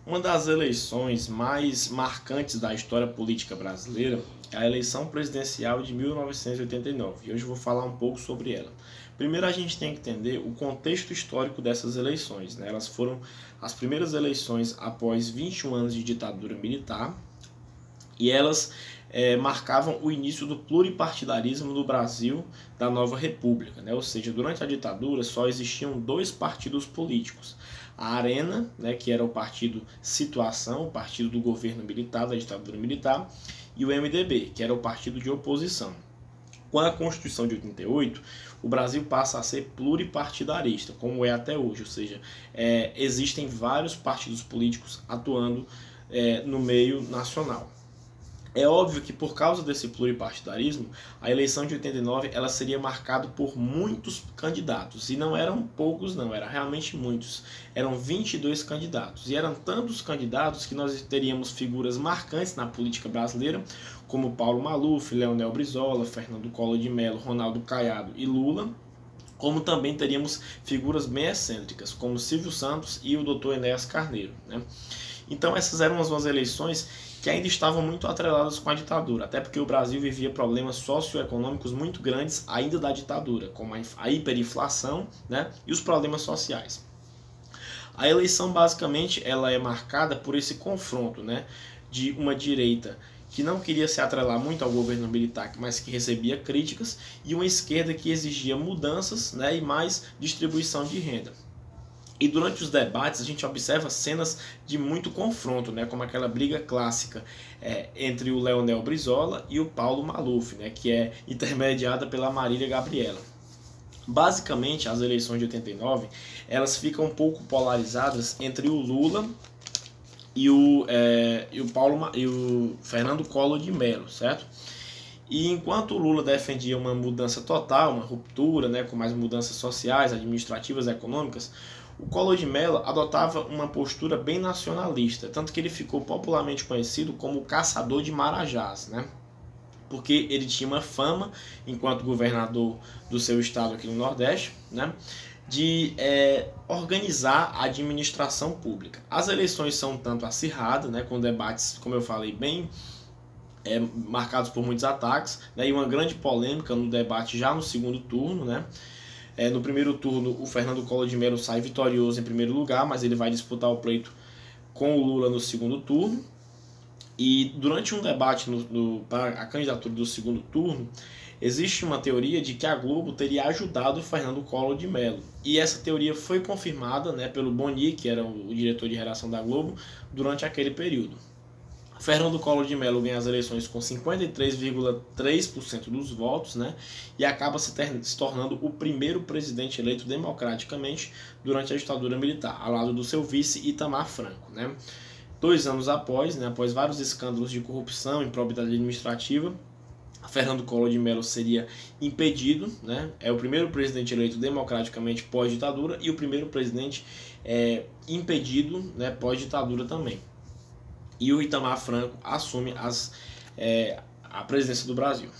Uma das eleições mais marcantes da história política brasileira é a eleição presidencial de 1989, e hoje eu vou falar um pouco sobre ela. Primeiro a gente tem que entender o contexto histórico dessas eleições, né? Elas foram as primeiras eleições após 21 anos de ditadura militar e elas marcavam o início do pluripartidarismo no Brasil da nova república, né? Ou seja, durante a ditadura só existiam dois partidos políticos. A Arena, né, que era o partido Situação, o partido do governo militar, da ditadura militar, e o MDB, que era o partido de oposição. Com a Constituição de 88, o Brasil passa a ser pluripartidarista, como é até hoje, ou seja, existem vários partidos políticos atuando no meio nacional. É óbvio que por causa desse pluripartidarismo, a eleição de 89 ela seria marcada por muitos candidatos. E não eram poucos não, eram realmente muitos. Eram 22 candidatos. E eram tantos candidatos que nós teríamos figuras marcantes na política brasileira, como Paulo Maluf, Leonel Brizola, Fernando Collor de Mello, Ronaldo Caiado e Lula, como também teríamos figuras bem excêntricas, como Silvio Santos e o Dr. Enéas Carneiro, né? Então essas eram umas eleições que ainda estavam muito atreladas com a ditadura, até porque o Brasil vivia problemas socioeconômicos muito grandes ainda da ditadura, como a hiperinflação, né, e os problemas sociais. A eleição basicamente ela é marcada por esse confronto, né, de uma direita que não queria se atrelar muito ao governo militar, mas que recebia críticas, e uma esquerda que exigia mudanças, né, e mais distribuição de renda. E durante os debates a gente observa cenas de muito confronto, né, como aquela briga clássica entre o Leonel Brizola e o Paulo Maluf, né, que é intermediada pela Marília Gabriela. Basicamente, as eleições de 89 elas ficam um pouco polarizadas entre o Lula e o Fernando Collor de Mello, certo? E enquanto o Lula defendia uma mudança total, uma ruptura, né, com mais mudanças sociais, administrativas, econômicas, o Collor de Mello adotava uma postura bem nacionalista, tanto que ele ficou popularmente conhecido como o caçador de marajás, né? Porque ele tinha uma fama, enquanto governador do seu estado aqui no Nordeste, né, de organizar a administração pública. As eleições são um tanto acirradas, né, com debates, como eu falei, bem marcados por muitos ataques, né, e uma grande polêmica no debate já no segundo turno, né? No primeiro turno, o Fernando Collor de Mello sai vitorioso em primeiro lugar, mas ele vai disputar o pleito com o Lula no segundo turno. E durante um debate para a candidatura do segundo turno, existe uma teoria de que a Globo teria ajudado o Fernando Collor de Mello. E essa teoria foi confirmada, né, pelo Boni, que era o diretor de redação da Globo, durante aquele período. Fernando Collor de Mello ganha as eleições com 53,3% dos votos, né, e acaba se tornando o primeiro presidente eleito democraticamente durante a ditadura militar, ao lado do seu vice Itamar Franco, né. 2 anos após, né, após vários escândalos de corrupção e improbidade administrativa, Fernando Collor de Mello seria impedido, né, é o primeiro presidente eleito democraticamente pós-ditadura e o primeiro presidente impedido, né, pós-ditadura também. E o Itamar Franco assume a presidência do Brasil.